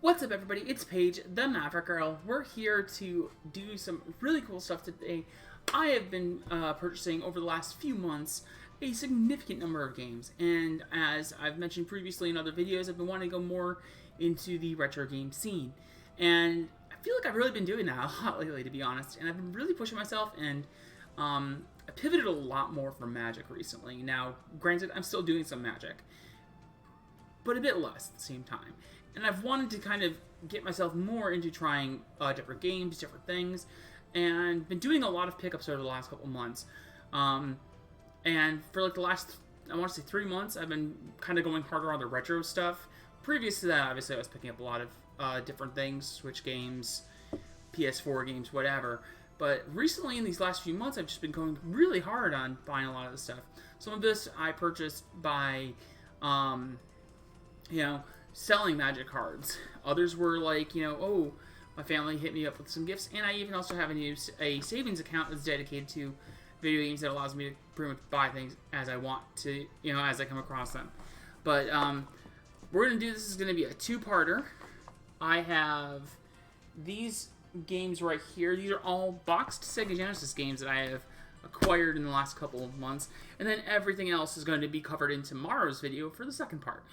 What's up, everybody? It's Paige, the Maverick Girl. We're here to do some really cool stuff today. I have been purchasing over the last few months a significant number of games, and as I've mentioned previously in other videos, I've been wanting to go more into the retro game scene. And I feel like I've really been doing that a lot lately, to be honest, and I've been really pushing myself, and I pivoted a lot more from Magic recently. Now, granted, I'm still doing some Magic, but a bit less at the same time. And I've wanted to kind of get myself more into trying different games, different things, and been doing a lot of pickups over the last couple months. And for like the last, I want to say 3 months, I've been kind of going harder on the retro stuff. Previous to that, obviously, I was picking up a lot of different things, Switch games, PS4 games, whatever. But recently, in these last few months, I've just been going really hard on buying a lot of this stuff. Some of this I purchased by, selling Magic cards. Others were like, oh, my family hit me up with some gifts, and I even also have a savings account that's dedicated to video games that allows me to pretty much buy things as I want to, as I come across them. But we're going to do this. Is going to be a two-parter. I have these games right here. These are all boxed Sega Genesis games that I have acquired in the last couple of months, and then everything else is going to be covered in tomorrow's video for the second part.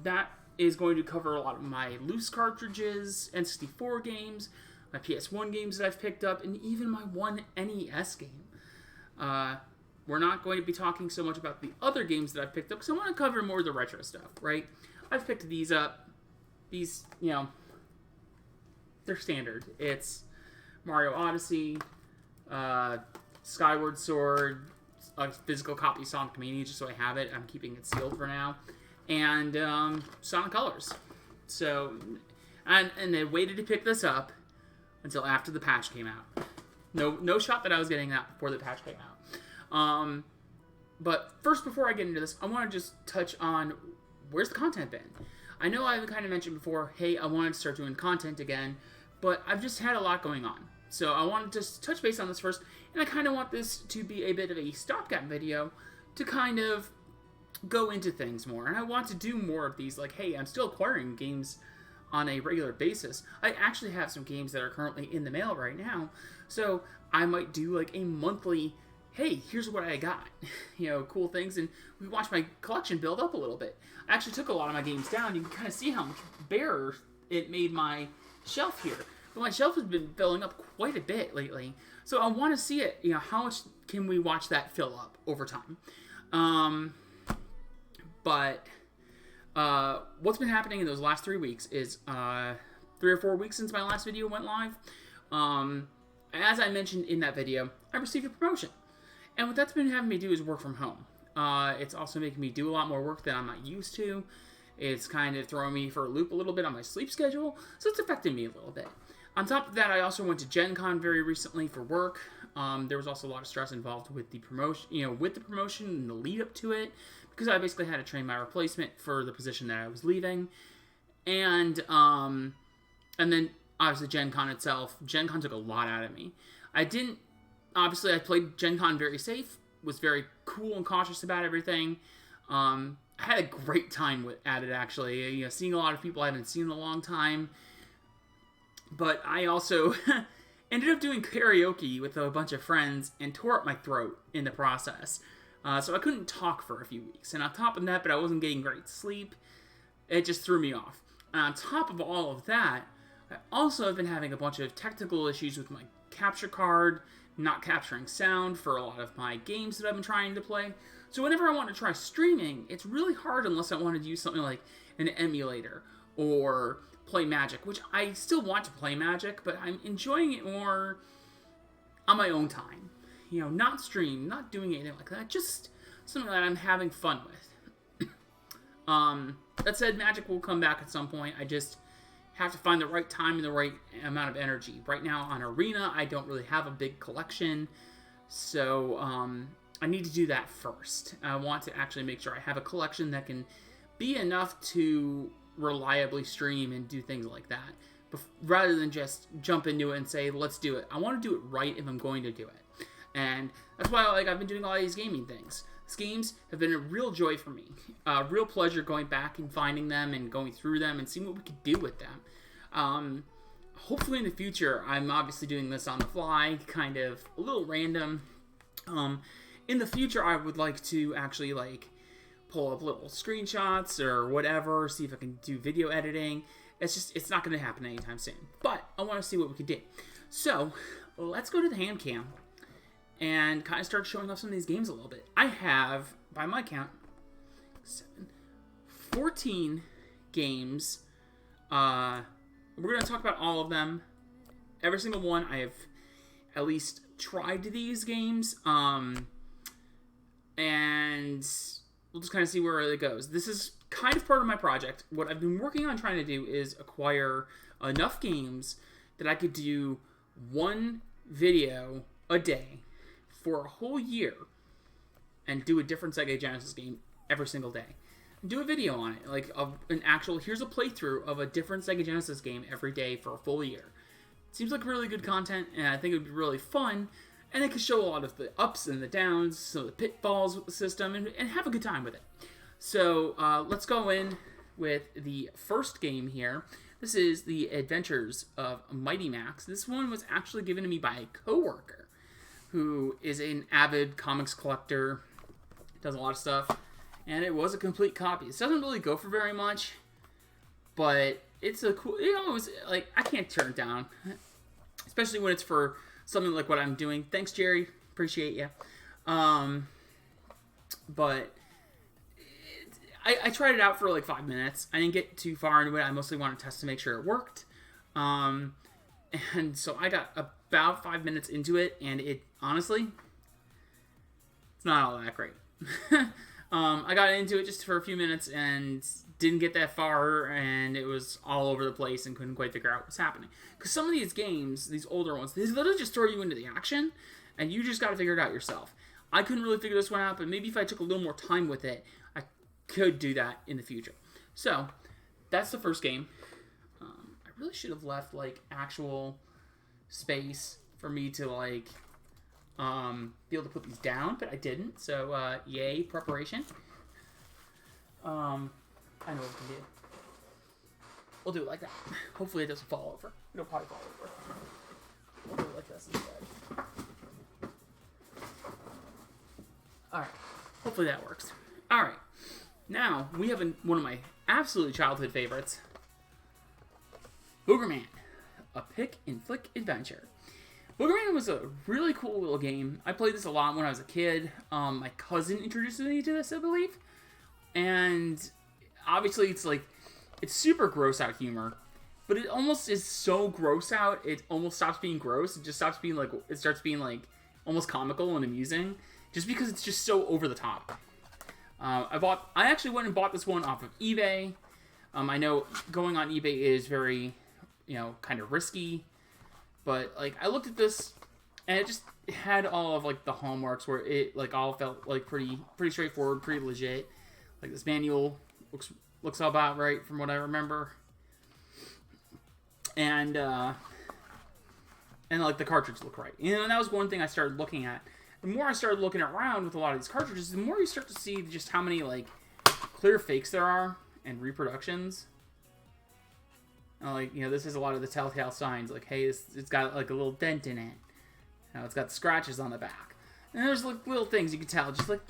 That is going to cover a lot of my loose cartridges, N64 games, my PS1 games that I've picked up, and even my one NES game. We're not going to be talking so much about the other games that I've picked up, because I want to cover more of the retro stuff, right? I've picked these up. These, they're standard. It's Mario Odyssey, Skyward Sword, a physical copy of Sonic Mania, just so I have it. I'm keeping it sealed for now. And Sonic Colors. So, and they waited to pick this up until after the patch came out. No shot that I was getting that before the patch came out. But first, before I get into this, I want to just touch on where's the content been. I know I've kind of mentioned before, hey, I wanted to start doing content again, but I've just had a lot going on. So I wanted to just touch base on this first, and I kind of want this to be a bit of a stopgap video to kind of go into things more. And I want to do more of these, like, hey, I'm still acquiring games on a regular basis. I actually have some games that are currently in the mail right now, so I might do like a monthly, hey, here's what I got, cool things, and we watch my collection build up a little bit. I actually took a lot of my games down. You can kind of see how much barer it made my shelf here. But my shelf has been filling up quite a bit lately, so I want to see it, how much can we watch that fill up over time. But what's been happening in those last 3 weeks is 3 or 4 weeks since my last video went live. As I mentioned in that video, I received a promotion. And what that's been having me do is work from home. It's also making me do a lot more work than I'm not used to. It's kind of throwing me for a loop a little bit on my sleep schedule, so it's affecting me a little bit. On top of that, I also went to Gen Con very recently for work. There was also a lot of stress involved with the promotion, and the lead up to it, because I basically had to train my replacement for the position that I was leaving. And then, obviously, Gen Con itself. Gen Con took a lot out of me. I played Gen Con very safe, was very cool and cautious about everything. I had a great time at it, actually. Seeing a lot of people I haven't seen in a long time. But I also ended up doing karaoke with a bunch of friends and tore up my throat in the process. So I couldn't talk for a few weeks. And on top of that, but I wasn't getting great sleep. It just threw me off. And on top of all of that, I also have been having a bunch of technical issues with my capture card, not capturing sound for a lot of my games that I've been trying to play. So whenever I want to try streaming, it's really hard unless I want to use something like an emulator or play Magic, which I still want to play Magic, but I'm enjoying it more on my own time. Not stream, not doing anything like that, just something that I'm having fun with. That said, Magic will come back at some point. I just have to find the right time and the right amount of energy. Right now on Arena, I don't really have a big collection, so I need to do that first. I want to actually make sure I have a collection that can be enough to reliably stream and do things like that, rather than just jump into it and say, let's do it. I want to do it right if I'm going to do it. And that's why I've been doing all these gaming things. These games have been a real joy for me. Real pleasure going back and finding them and going through them and seeing what we could do with them. Hopefully in the future, I'm obviously doing this on the fly, kind of a little random. In the future, I would like to actually like pull up little screenshots or whatever, see if I can do video editing. It's not going to happen anytime soon. But I want to see what we could do. So, let's go to the hand cam and kind of start showing off some of these games a little bit. I have, by my count, 14 games. We're going to talk about all of them. Every single one, I have at least tried these games. And we'll just kind of see where it goes. This is kind of part of my project. What I've been working on trying to do is acquire enough games that I could do one video a day for a whole year and do a different Sega Genesis game every single day. Do a video on it, like an actual, here's a playthrough of a different Sega Genesis game every day for a full year. Seems like really good content, and I think it would be really fun, and it could show a lot of the ups and the downs, some of the pitfalls with the system, and have a good time with it. So, let's go in with the first game here. This is The Adventures of Mighty Max. This one was actually given to me by a coworker who is an avid comics collector, does a lot of stuff, and it was a complete copy. This doesn't really go for very much, but it's a cool, it was like, I can't turn it down, especially when it's for something like what I'm doing. Thanks, Jerry. Appreciate you. But I tried it out for like 5 minutes. I didn't get too far into it. I mostly wanted to test to make sure it worked. And so I got about 5 minutes into it, and it, honestly, it's not all that great. I got into it just for a few minutes and didn't get that far, and it was all over the place and couldn't quite figure out what's happening. Because some of these games, these older ones, they literally just throw you into the action, and you just got to figure it out yourself. I couldn't really figure this one out, but maybe if I took a little more time with it, I could do that in the future. So, that's the first game. I really should have left, like, actual space for me to, like, be able to put these down, but I didn't. So, yay, preparation. I know what we can do. We'll do it like that. Hopefully it doesn't fall over. It'll probably fall over. We'll do it like this instead. Alright. Hopefully that works. Alright. Now, we have one of my absolute childhood favorites. Boogerman. A pick and flick adventure. Boogerman was a really cool little game. I played this a lot when I was a kid. My cousin introduced me to this, I believe. And obviously it's like, it's super gross out humor. But it almost is so gross out, it almost stops being gross. It just stops being like, it starts being like almost comical and amusing. Just because it's just so over the top. I actually went and bought this one off of eBay. I know going on eBay is very, kind of risky. But, like, I looked at this, and it just had all of, like, the hallmarks where it, like, all felt, like, pretty straightforward, pretty legit. Like, this manual looks all about right from what I remember. And like, the cartridges look right. And that was one thing I started looking at. The more I started looking around with a lot of these cartridges, the more you start to see just how many, like, clear fakes there are and reproductions. Like, this is a lot of the telltale signs. Like, hey, it's got, like, a little dent in it. It's got scratches on the back. And there's, like, little things you can tell. Just, like,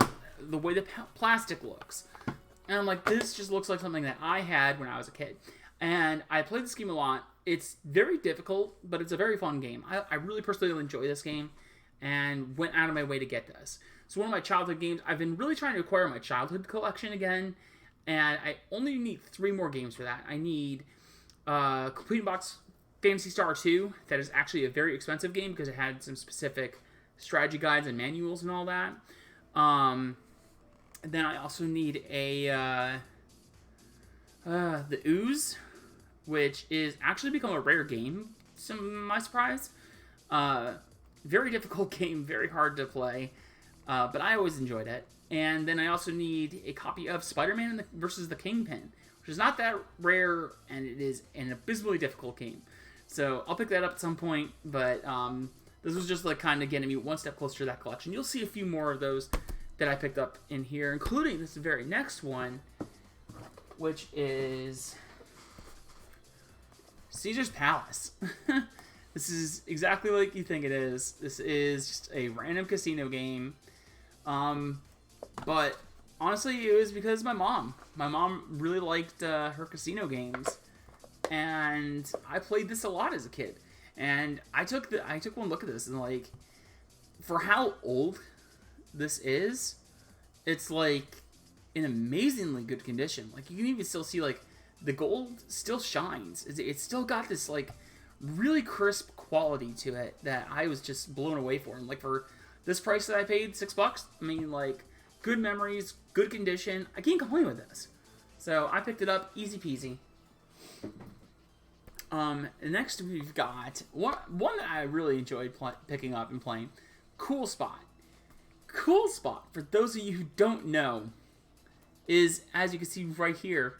the way the plastic looks. And I'm like, this just looks like something that I had when I was a kid. And I played this game a lot. It's very difficult, but it's a very fun game. I really personally enjoy this game. And went out of my way to get this. It's one of my childhood games. I've been really trying to acquire my childhood collection again. And I only need 3 more games for that. I need Complete Box Phantasy Star 2. That is actually a very expensive game because it had some specific strategy guides and manuals and all that. Then I also need the Ooze, which is actually become a rare game, to my surprise. Very difficult game, very hard to play, but I always enjoyed it. And then I also need a copy of Spider-Man versus the Kingpin, which is not that rare, and it is an abysmally difficult game. So I'll pick that up at some point, but this was just like kind of getting me one step closer to that collection. You'll see a few more of those that I picked up in here, including this very next one, which is Caesar's Palace. This is exactly like you think it is. This is just a random casino game. But honestly, it was because my mom. My mom really liked her casino games, and I played this a lot as a kid. And I took one look at this, and like, for how old this is, it's like in amazingly good condition. Like, you can even still see like the gold still shines. It's still got this like really crisp quality to it that I was just blown away for. And like, for this price that I paid, $6, I mean, like, good memories, good condition. I can't complain with this. So I picked it up, easy peasy. Next we've got one that I really enjoyed picking up and playing, Cool Spot. Cool Spot, for those of you who don't know, is, as you can see right here,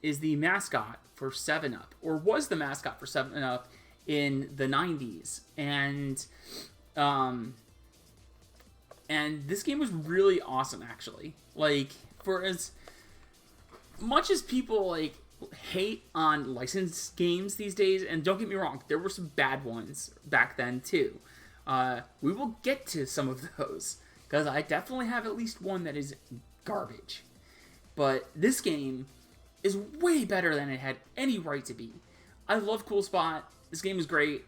is the mascot for 7-Up, or was the mascot for 7-Up in the 90s. And this game was really awesome, actually. Like, for as much as people, like, hate on licensed games these days, and don't get me wrong, there were some bad ones back then, too. We will get to some of those, because I definitely have at least one that is garbage. But this game is way better than it had any right to be. I love Cool Spot. This game is great.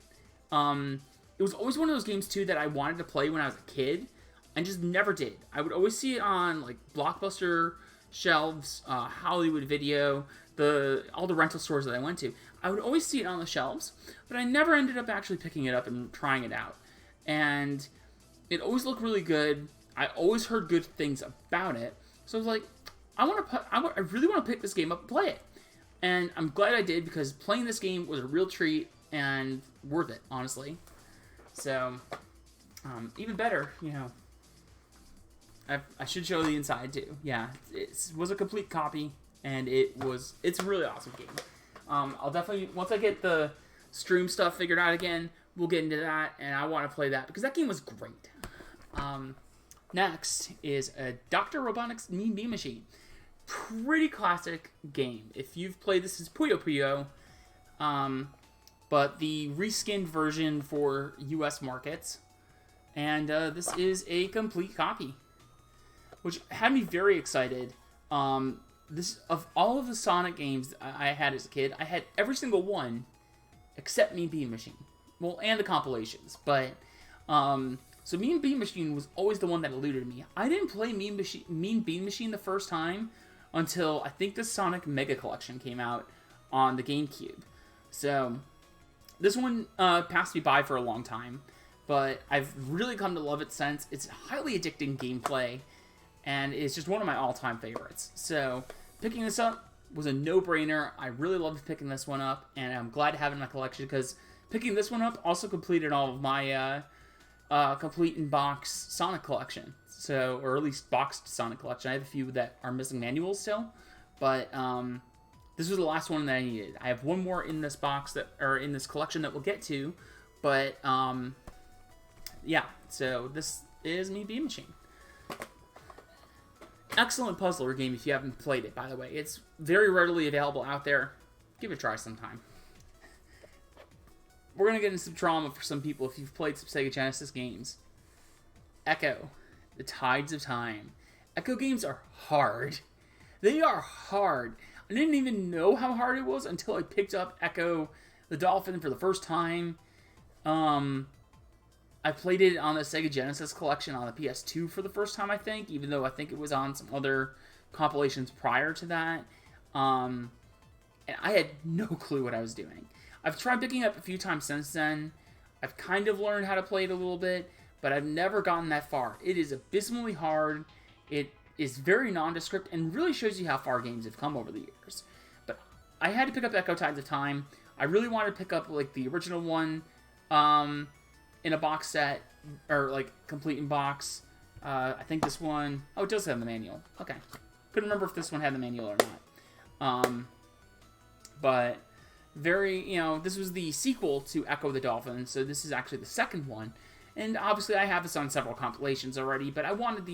It was always one of those games, too, that I wanted to play when I was a kid, and just never did. I would always see it on, like, Blockbuster shelves, Hollywood Video, all the rental stores that I went to. I would always see it on the shelves, but I never ended up actually picking it up and trying it out. And it always looked really good. I always heard good things about it. So I was like, I really want to pick this game up and play it. And I'm glad I did, because playing this game was a real treat and worth it, honestly. So, even better, you know, I should show the inside too. Yeah, it was a complete copy, and it's a really awesome game. I'll definitely, once I get the stream stuff figured out again, we'll get into that, and I want to play that, because that game was great. Next is a Dr. Robotnik's Mean Bean Machine. Pretty classic game. If you've played this, it's Puyo Puyo, but the reskinned version for US markets, and this is a complete copy, which had me very excited. This, of all of the Sonic games I had as a kid, I had every single one except Mean Bean Machine. Well, and the compilations, but so Mean Bean Machine was always the one that eluded me. I didn't play Mean Bean Machine the first time until I think the Sonic Mega Collection came out on the GameCube. So this one passed me by for a long time, but I've really come to love it since. It's highly addicting gameplay, and it's just one of my all-time favorites. So picking this up was a no-brainer. I really loved picking this one up, and I'm glad to have it in my collection, because picking this one up also completed all of my complete in-box Sonic collection. So, or at least boxed Sonic collection. I have a few that are missing manuals still, but this was the last one that I needed. I have one more in this box in this collection that we'll get to, but yeah. So this is Mean Bean Machine. Excellent puzzler game if you haven't played it, by the way. It's very readily available out there. Give it a try sometime. We're going to get into some trauma for some people if you've played some Sega Genesis games. Echo, The Tides of Time. Echo games are hard. They are hard. I didn't even know how hard it was until I picked up Echo the Dolphin for the first time. I played it on the Sega Genesis collection on the PS2 for the first time, I think, even though I think it was on some other compilations prior to that. And I had no clue what I was doing. I've tried picking up a few times since then. I've kind of learned how to play it a little bit, but I've never gotten that far. It is abysmally hard. It is very nondescript and really shows you how far games have come over the years. But I had to pick up Echo Tides of Time. I really wanted to pick up like the original one in a box set, or like complete in box. I think this one, oh, it does have the manual. Okay. Couldn't remember if this one had the manual or not. But very, this was the sequel to Echo the Dolphin, so this is actually the second one. And obviously I have this on several compilations already, but I wanted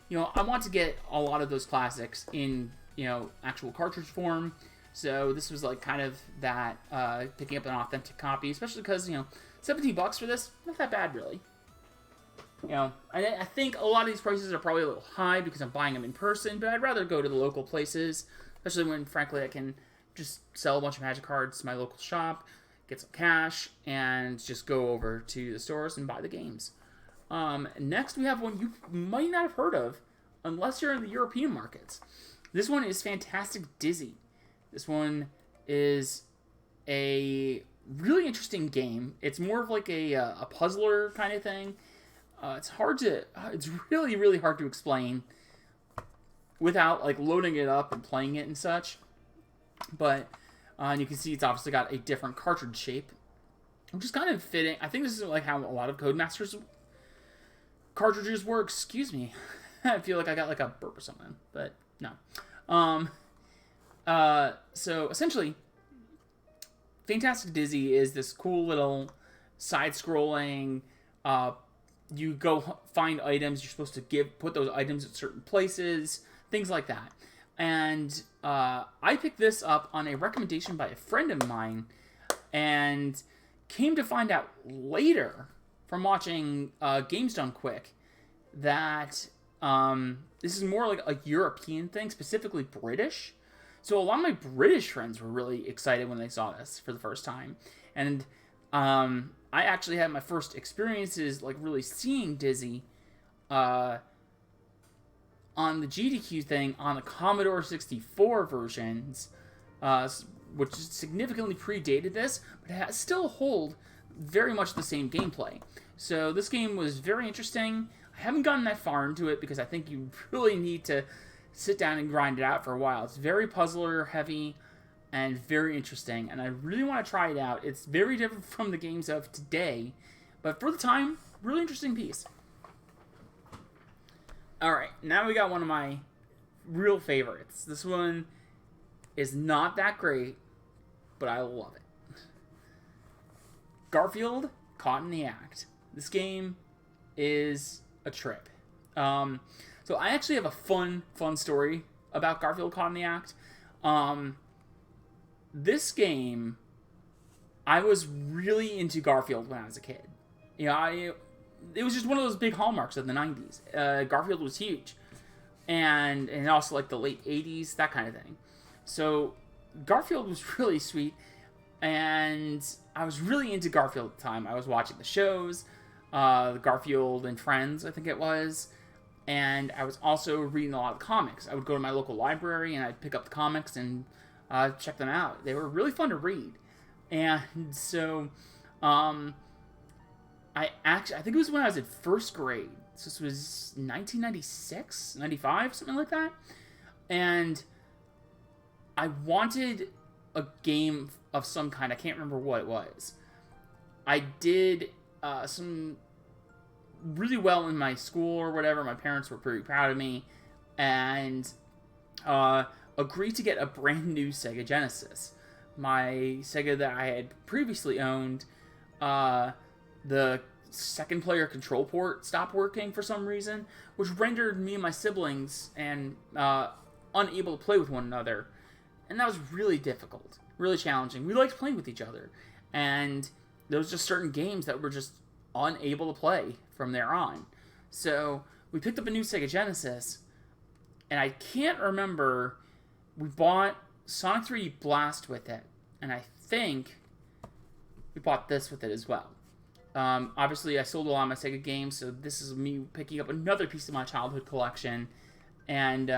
I want to get a lot of those classics in, actual cartridge form. So this was like kind of that, picking up an authentic copy, especially because, $17 for this, not that bad really. I think a lot of these prices are probably a little high because I'm buying them in person, but I'd rather go to the local places, especially when, frankly, I can just sell a bunch of Magic cards to my local shop, get some cash, and just go over to the stores and buy the games. Next, we have one you might not have heard of, unless you're in the European markets. This one is Fantastic Dizzy. This one is a really interesting game. It's more of like a puzzler kind of thing. It's really, really hard to explain without like loading it up and playing it and such. But you can see it's obviously got a different cartridge shape, which is kind of fitting. I think this is like how a lot of Codemasters cartridges work. Excuse me. I feel like I got like a burp or something, but no. So essentially, Fantastic Dizzy is this cool little side-scrolling, you go find items, you're supposed to put those items at certain places, things like that. And I picked this up on a recommendation by a friend of mine, and came to find out later from watching Games Done Quick that this is more like a European thing, specifically British. So a lot of my British friends were really excited when they saw this for the first time. And I actually had my first experiences like really seeing Dizzy on the GDQ thing on the Commodore 64 versions, which significantly predated this, but it still hold very much the same gameplay. So this game was very interesting. I haven't gotten that far into it because I think you really need to sit down and grind it out for a while. It's very puzzler heavy and very interesting, and I really want to try it out. It's very different from the games of today, but for the time, really interesting piece. Alright, now we got one of my real favorites. This one is not that great, but I love it. Garfield Caught in the Act. This game is a trip. So I actually have a fun story about Garfield Caught in the Act. This game, I was really into Garfield when I was a kid. It was just one of those big hallmarks of the 90s. Garfield was huge. And also like the late 80s, that kind of thing. So Garfield was really sweet. And I was really into Garfield at the time. I was watching the shows, Garfield and Friends, I think it was. And I was also reading a lot of comics. I would go to my local library and I'd pick up the comics and check them out. They were really fun to read. And so, I think it was when I was in first grade. So this was 1996, 95, something like that. And I wanted a game of some kind. I can't remember what it was. I did some really well in my school or whatever. My parents were pretty proud of me. And agreed to get a brand new Sega Genesis. My Sega that I had previously owned, the second player control port stopped working for some reason, which rendered me and my siblings unable to play with one another. And that was really difficult, really challenging. We liked playing with each other. And there was just certain games that were just unable to play from there on. So we picked up a new Sega Genesis, and I can't remember, we bought Sonic 3D Blast with it, and I think we bought this with it as well. Obviously, I sold a lot of my Sega games, so this is me picking up another piece of my childhood collection, and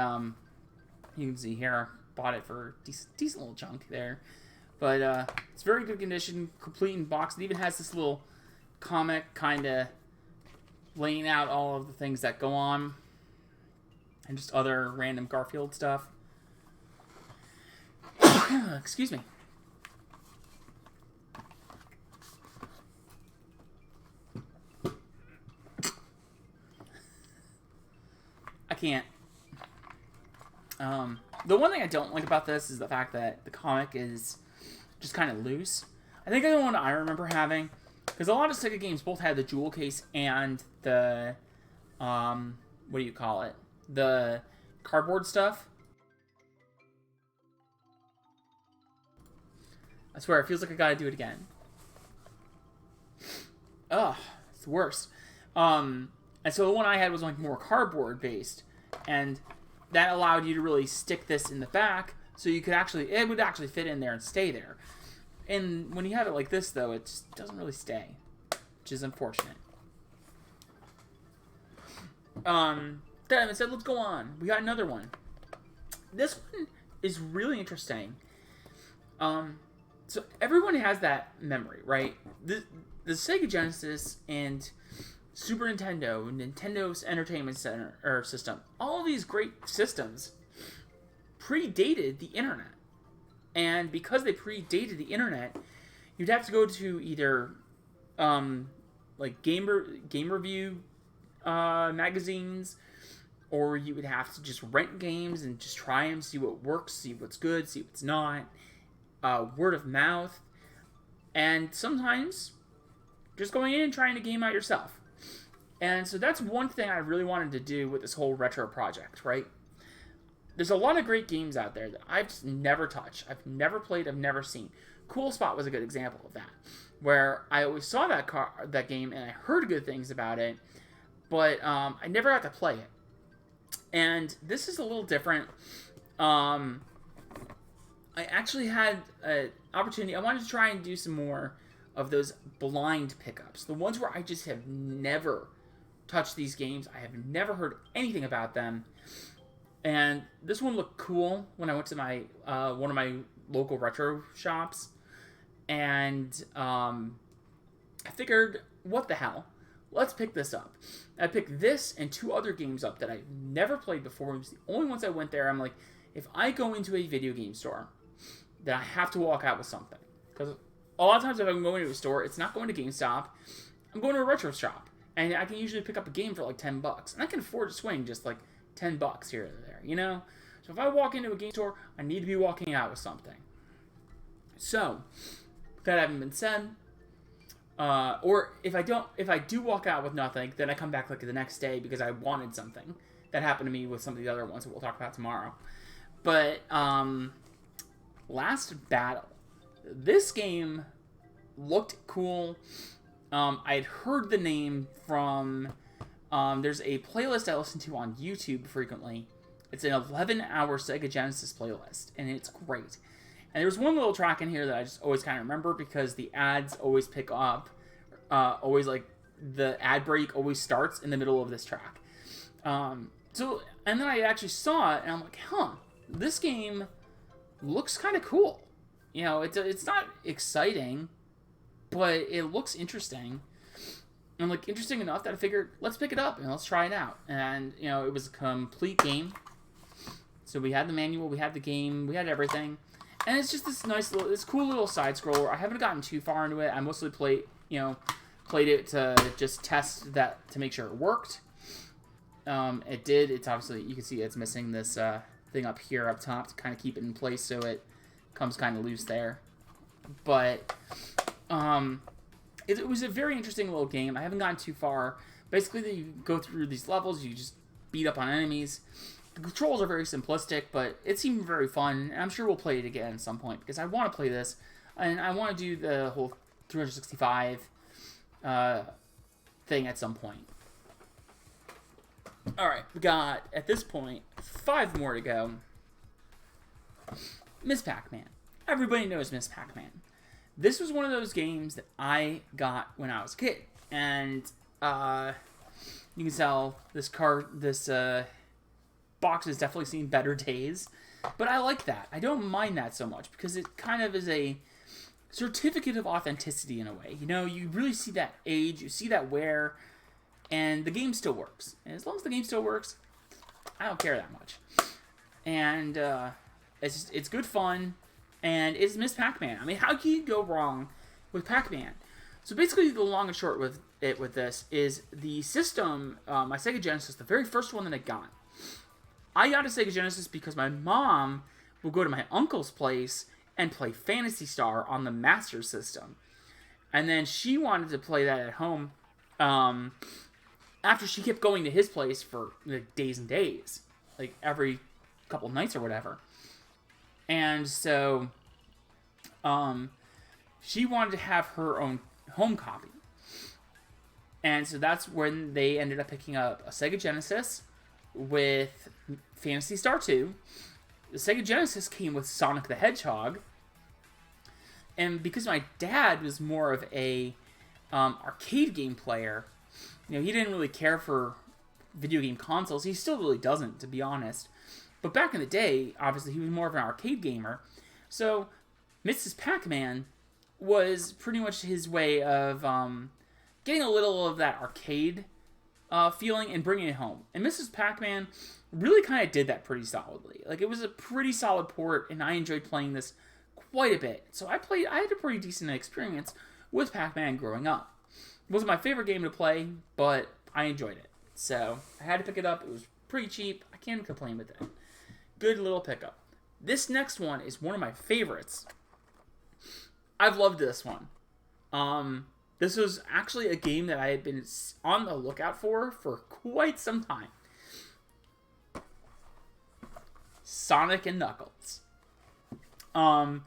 you can see here, I bought it for a decent little chunk there. But it's very good condition, complete in box. It even has this little comic kind of laying out all of the things that go on, and just other random Garfield stuff. Excuse me. I can't. The one thing I don't like about this is the fact that the comic is just kind of loose. I think the one I remember having, Because a lot of Sega games both had the jewel case and the, what do you call it? The cardboard stuff. I swear, it feels like I gotta do it again. Ugh, it's the worst. And so the one I had was like more cardboard based, and that allowed you to really stick this in the back, so you could actually, it would actually fit in there and stay there. And when you have it like this, though, it just doesn't really stay, which is unfortunate. That said, let's go on. We got another one. This one is really interesting. So everyone has that memory, right? The Sega Genesis and Super Nintendo, Nintendo's Entertainment Center or system, all these great systems predated the internet. And because they predated the internet, you'd have to go to either like game review magazines, or you would have to just rent games and just try them, see what works, see what's good, see what's not. Word of mouth, and sometimes just going in and trying to game out yourself. And so that's one thing I really wanted to do with this whole retro project, right? There's a lot of great games out there that I've just never touched, I've never played, I've never seen. Cool Spot was a good example of that, where I always saw that game and I heard good things about it, but I never got to play it. And this is a little different. I actually had an opportunity. I wanted to try and do some more of those blind pickups. The ones where I just have never touched these games. I have never heard anything about them. And this one looked cool when I went to my one of my local retro shops. And I figured, what the hell? Let's pick this up. I picked this and 2 other games up that I've never played before. It was the only ones I went there. I'm like, if I go into a video game store, then I have to walk out with something. Because a lot of times if I'm going to a store, it's not going to GameStop. I'm going to a retro shop. And I can usually pick up a game for like $10. And I can afford to swing just like $10 here or there, you know? So if I walk into a game store, I need to be walking out with something. So, that having been said, or if I do walk out with nothing, then I come back like the next day because I wanted something. That happened to me with some of the other ones that we'll talk about tomorrow. But, Last Battle. This game looked cool. I had heard the name from, there's a playlist I listen to on YouTube frequently. It's an 11-hour Sega Genesis playlist, and it's great. And there's one little track in here that I just always kind of remember because the ads always pick up, always like, the ad break always starts in the middle of this track. And then I actually saw it, and I'm like, huh, this game looks kind of cool. You know, it's not exciting, but it looks interesting. And like interesting enough that I figured, let's pick it up and let's try it out. And you know, it was a complete game. So we had the manual, we had the game, we had everything. And it's just this cool little side scroller. I haven't gotten too far into it. I mostly played it to just test that to make sure it worked. It did. It's obviously, you can see it's missing this thing up here up top to kind of keep it in place so it comes kind of loose there. But it was a very interesting little game. I haven't gotten too far. Basically, you go through these levels, you just beat up on enemies. The controls are very simplistic, but it seemed very fun, and I'm sure we'll play it again at some point, because I want to play this, and I want to do the whole 365 thing at some point. Alright, we got, at this point, 5 more to go. Miss Pacman. Everybody knows Miss Pacman. This was one of those games that I got when I was a kid, and you can tell this box has definitely seen better days, but I like that. I don't mind that so much because it kind of is a certificate of authenticity in a way. You know, you really see that age, you see that wear, and the game still works. And as long as the game still works, I don't care that much. And it's good fun, and it's Miss Pacman. I mean, how can you go wrong with Pacman? So basically, the long and short with this is the system, my Sega Genesis, the very first one that I got. I got a Sega Genesis because my mom would go to my uncle's place and play Phantasy Star on the Master System. And then she wanted to play that at home after she kept going to his place for like, days and days. Like every couple nights or whatever. And so she wanted to have her own home copy. And so that's when they ended up picking up a Sega Genesis with Phantasy Star 2. The Sega Genesis came with Sonic the Hedgehog. And because my dad was more of a arcade game player, he didn't really care for video game consoles. He still really doesn't, to be honest. But back in the day, obviously, he was more of an arcade gamer. So, Mrs. Pacman was pretty much his way of getting a little of that arcade feeling and bringing it home. And Mrs. Pacman really kind of did that pretty solidly. Like, it was a pretty solid port, and I enjoyed playing this quite a bit. So I had a pretty decent experience with Pac-Man growing up. It wasn't my favorite game to play, but I enjoyed it. So I had to pick it up. It was pretty cheap. I can't complain with it. Good little pickup. This next one is one of my favorites. I've loved this one. This was actually a game that I had been on the lookout for quite some time. Sonic and Knuckles. I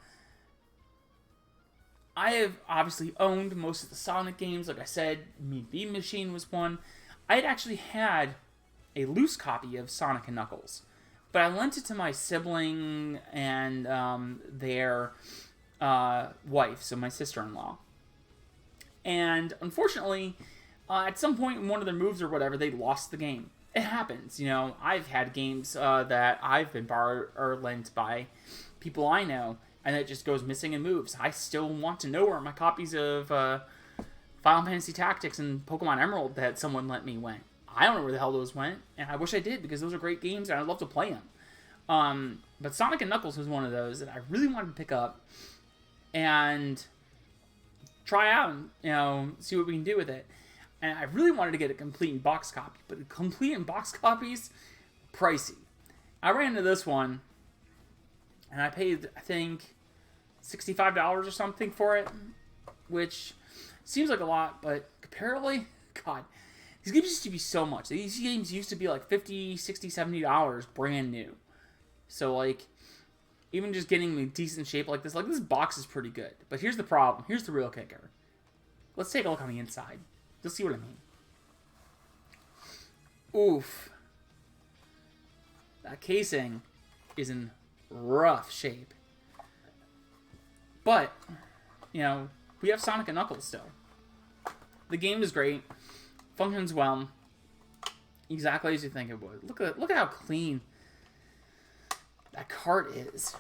have obviously owned most of the Sonic games. Like I said, Mean Bean Machine was one. I had actually had a loose copy of Sonic and Knuckles, but I lent it to my sibling and their wife, so my sister-in-law. And unfortunately, at some point in one of their moves or whatever, they lost the game. It happens, I've had games that I've been borrowed or lent by people I know, and it just goes missing and moves. I still want to know where my copies of Final Fantasy Tactics and Pokemon Emerald that someone lent me went. I don't know where the hell those went, and I wish I did, because those are great games, and I'd love to play them. But Sonic and Knuckles was one of those that I really wanted to pick up and try out and, see what we can do with it. And I really wanted to get a complete in box copy, but the complete in box copies, pricey. I ran into this one, and I paid, I think, $65 or something for it, which seems like a lot, but comparatively, God, these games used to be so much. These games used to be like $50, $60, $70 brand new. So, like, even just getting in decent shape like this box is pretty good. But here's the problem. Here's the real kicker. Let's take a look on the inside. You'll see what I mean. Oof. That casing is in rough shape. But, we have Sonic and Knuckles still. The game is great. Functions well. Exactly as you think it would. Look at how clean that cart is.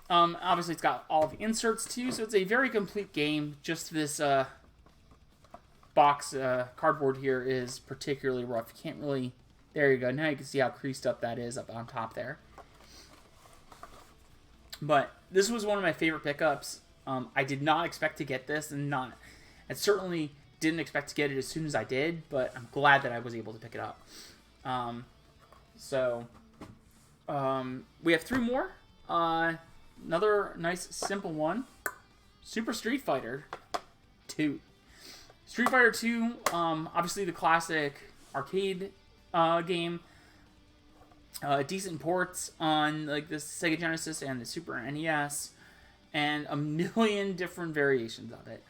Obviously, it's got all the inserts too, so it's a very complete game. Just this box cardboard here is particularly rough. You can't really... There you go. Now you can see how creased up that is up on top there. But this was one of my favorite pickups. I did not expect to get this, and certainly didn't expect to get it as soon as I did, but I'm glad that I was able to pick it up. We have 3 more. Another nice, simple one. Super Street Fighter 2. Street Fighter 2, obviously the classic arcade game. Decent ports on like the Sega Genesis and the Super NES, and a million different variations of it.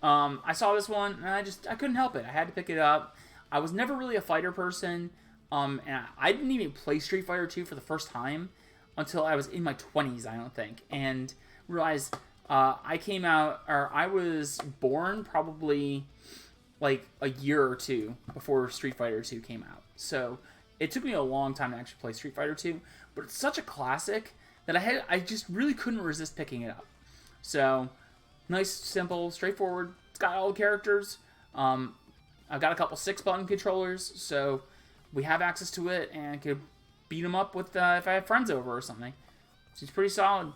I saw this one, and I couldn't help it. I had to pick it up. I was never really a fighter person, and I didn't even play Street Fighter 2 for the first time until I was in my 20s, I don't think, and realized I was born probably like a year or two before Street Fighter 2 came out. So it took me a long time to actually play Street Fighter 2, but it's such a classic that I just really couldn't resist picking it up. So, nice, simple, straightforward. It's got all the characters. I've got a couple 6-button controllers, so we have access to it and could beat them up with if I have friends over or something. So it's pretty solid.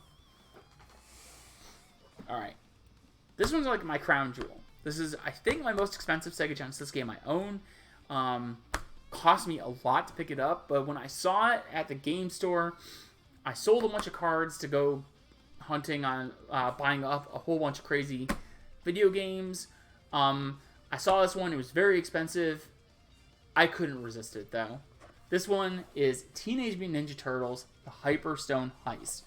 Alright. This one's like my crown jewel. This is, I think, my most expensive Sega Genesis game I own. Cost me a lot to pick it up, but when I saw it at the game store, I sold a bunch of cards to go hunting on buying up a whole bunch of crazy video games. I saw this one. It was very expensive. I couldn't resist it, though. This one is Teenage Mutant Ninja Turtles, The Hyperstone Heist.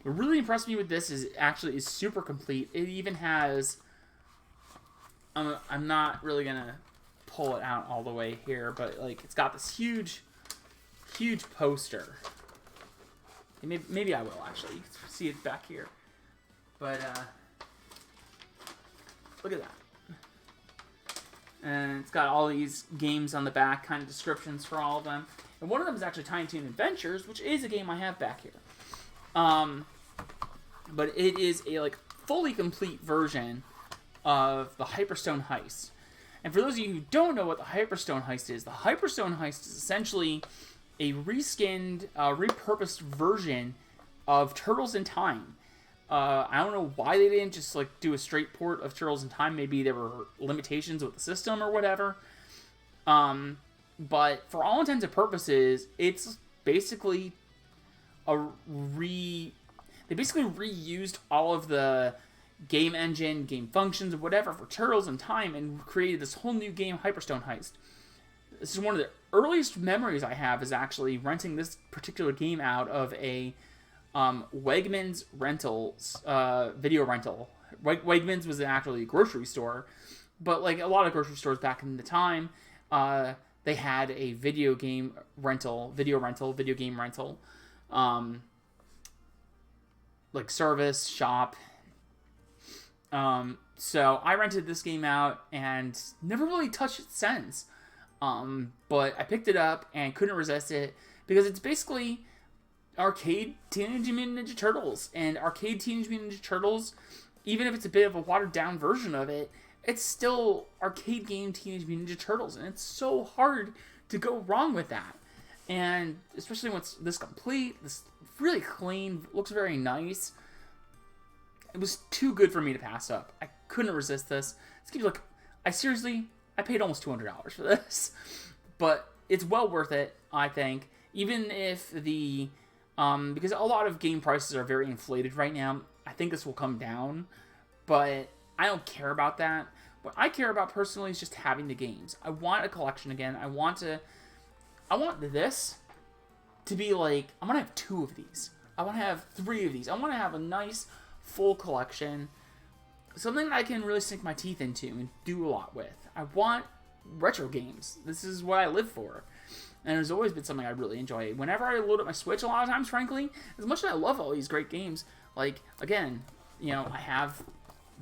What really impressed me with this is it actually is super complete. It even has... I'm not really going to pull it out all the way here, but like it's got this huge poster. Maybe I will, actually. You can see it back here. But, look at that. And it's got all these games on the back, kind of descriptions for all of them. And one of them is actually Tiny Toon Adventures, which is a game I have back here. But it is a like fully complete version of the Hyperstone Heist. And for those of you who don't know what the Hyperstone Heist is, the Hyperstone Heist is essentially a reskinned, repurposed version of Turtles in Time. I don't know why they didn't just like do a straight port of Turtles in Time. Maybe there were limitations with the system or whatever. But for all intents and purposes, it's basically they basically reused all of the game engine, game functions, whatever for Turtles in Time and created this whole new game, Hyperstone Heist. This is one of the earliest memories I have is actually renting this particular game out of a Wegmans rentals, video rental. Wegmans was actually a grocery store, but like a lot of grocery stores back in the time, they had a video game rental, like service, shop. So I rented this game out and never really touched it since. But I picked it up and couldn't resist it because it's basically arcade Teenage Mutant Ninja Turtles. And arcade Teenage Mutant Ninja Turtles, even if it's a bit of a watered down version of it, it's still arcade game Teenage Mutant Ninja Turtles. And it's so hard to go wrong with that. And especially when it's this complete, this really clean, looks very nice. It was too good for me to pass up. I couldn't resist this. This game's like, I paid almost $200 for this. But it's well worth it, I think. Even if the, because a lot of game prices are very inflated right now, I think this will come down. But I don't care about that. What I care about personally is just having the games. I want a collection again. I want this to be like, I want to have 2 of these. I want to have 3 of these. I want to have a nice full collection. Something that I can really sink my teeth into and do a lot with. I want retro games. This is what I live for. And it's always been something I really enjoy. Whenever I load up my Switch a lot of times, frankly, as much as I love all these great games, like, again, I have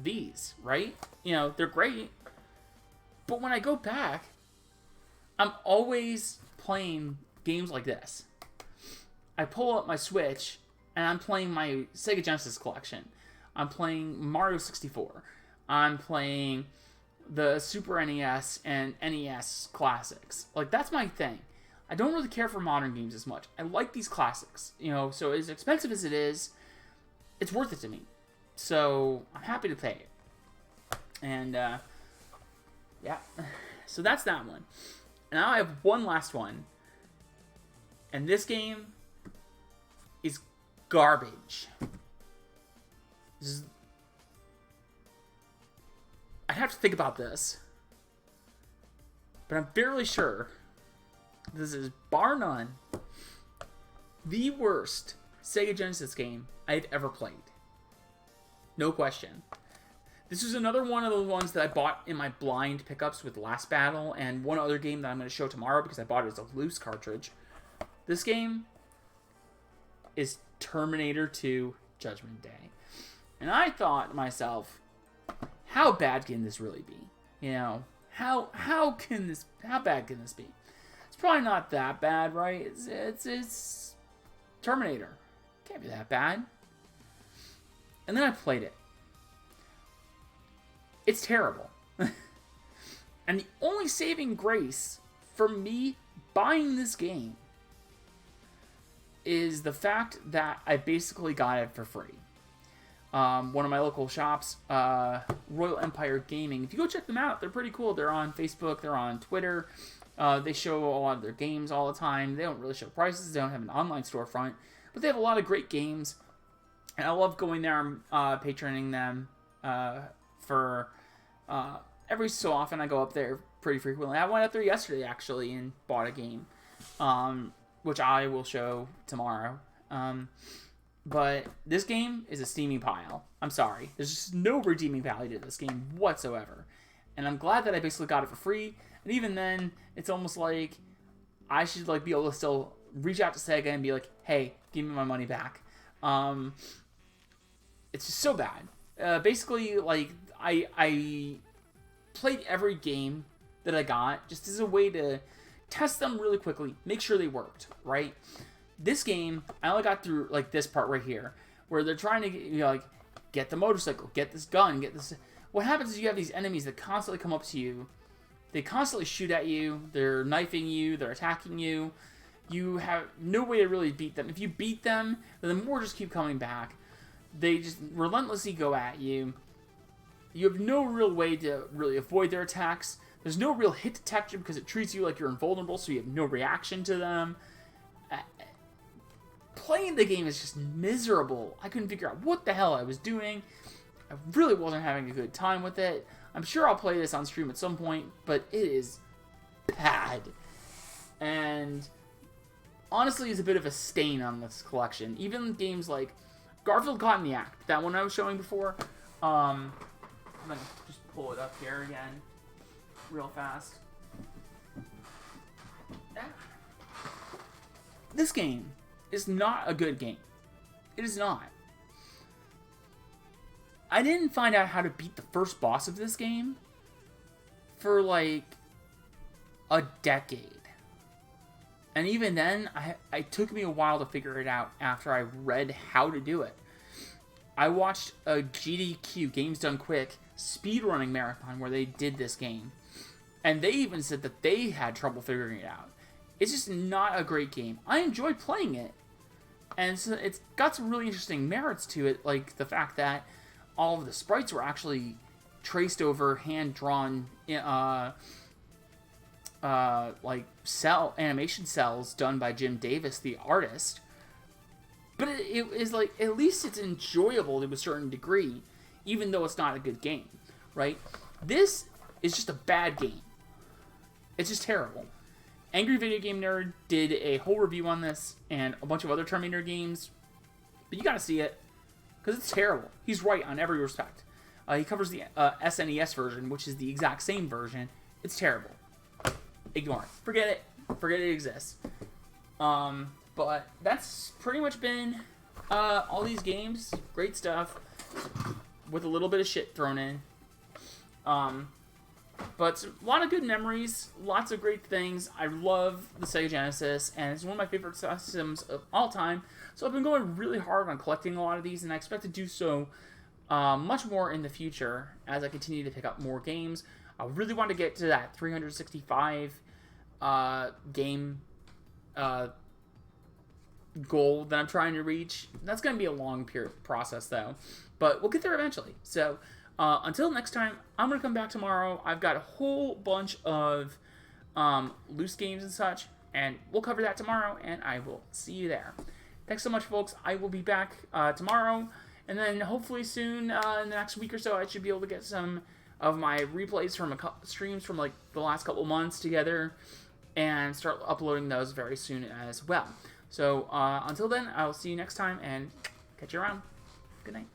these, right? They're great. But when I go back, I'm always playing games like this. I pull up my Switch, and I'm playing my Sega Genesis collection. I'm playing Mario 64. I'm playing the Super NES and NES classics. Like, that's my thing. I don't really care for modern games as much. I like these classics. So as expensive as it is, it's worth it to me. So I'm happy to pay it. And, yeah. So that's that one. Now I have one last one. And this game is garbage. I'd have to think about this. But I'm fairly sure this is, bar none, the worst Sega Genesis game I've ever played. No question. This is another one of those ones that I bought in my blind pickups with Last Battle and one other game that I'm going to show tomorrow because I bought it as a loose cartridge. This game is Terminator 2 Judgment Day. And I thought to myself, how bad can this really be? How bad can this be? It's probably not that bad, right? It's Terminator. Can't be that bad. And then I played it. It's terrible. And the only saving grace for me buying this game is the fact that I basically got it for free. One of my local shops, Royal Empire Gaming. If you go check them out, they're pretty cool. They're on Facebook. They're on Twitter. They show a lot of their games all the time. They don't really show prices. They don't have an online storefront. But they have a lot of great games. And I love going there and patroning them for every so often. I go up there pretty frequently. I went up there yesterday, actually, and bought a game, which I will show tomorrow. But this game is a steaming pile. I'm sorry. There's just no redeeming value to this game whatsoever. And I'm glad that I basically got it for free. And even then, it's almost like I should like be able to still reach out to Sega and be like, hey, give me my money back. It's just so bad. Basically, like, I played every game that I got just as a way to test them really quickly, make sure they worked, right? This game, I only got through, like, this part right here, where they're trying to, like, get the motorcycle, get this gun, get this... What happens is you have these enemies that constantly come up to you. They constantly shoot at you. They're knifing you. They're attacking you. You have no way to really beat them. If you beat them, then the more just keep coming back. They just relentlessly go at you. You have no real way to really avoid their attacks. There's no real hit detection because it treats you like you're invulnerable, so you have no reaction to them. Playing the game is just miserable. I couldn't figure out what the hell I was doing. I really wasn't having a good time with it. I'm sure I'll play this on stream at some point, but it is bad. And honestly, it's a bit of a stain on this collection. Even games like Garfield Caught in the Act, that one I was showing before. I'm going to just pull it up here again real fast. This game is not a good game. It is not. I didn't find out how to beat the first boss of this game for like a decade. And even then, it took me a while to figure it out after I read how to do it. I watched a GDQ, Games Done Quick, speedrunning marathon where they did this game. And they even said that they had trouble figuring it out. It's just not a great game. I enjoyed playing it. And so it's got some really interesting merits to it, like the fact that all of the sprites were actually traced over hand-drawn like animation cells done by Jim Davis, the artist. But it is like, at least it's enjoyable to a certain degree, even though it's not a good game, right? This is just a bad game. It's just terrible. Angry Video Game Nerd did a whole review on this and a bunch of other Terminator games, but you gotta see it because it's terrible. He's right on every respect. He covers the SNES version, which is the exact same version. It's terrible. Ignore it. Forget it. Forget it exists. But that's pretty much been all these games. Great stuff with a little bit of shit thrown in. But a lot of good memories, lots of great things. I love the Sega Genesis, and it's one of my favorite systems of all time. So I've been going really hard on collecting a lot of these, and I expect to do so much more in the future as I continue to pick up more games. I really want to get to that 365 game goal that I'm trying to reach. That's going to be a long process, though. But we'll get there eventually. So until next time, I'm going to come back tomorrow. I've got a whole bunch of loose games and such, and we'll cover that tomorrow, and I will see you there. Thanks so much, folks. I will be back tomorrow, and then hopefully soon, in the next week or so, I should be able to get some of my replays from streams from like the last couple months together, and start uploading those very soon as well. So until then, I'll see you next time, and catch you around. Good night.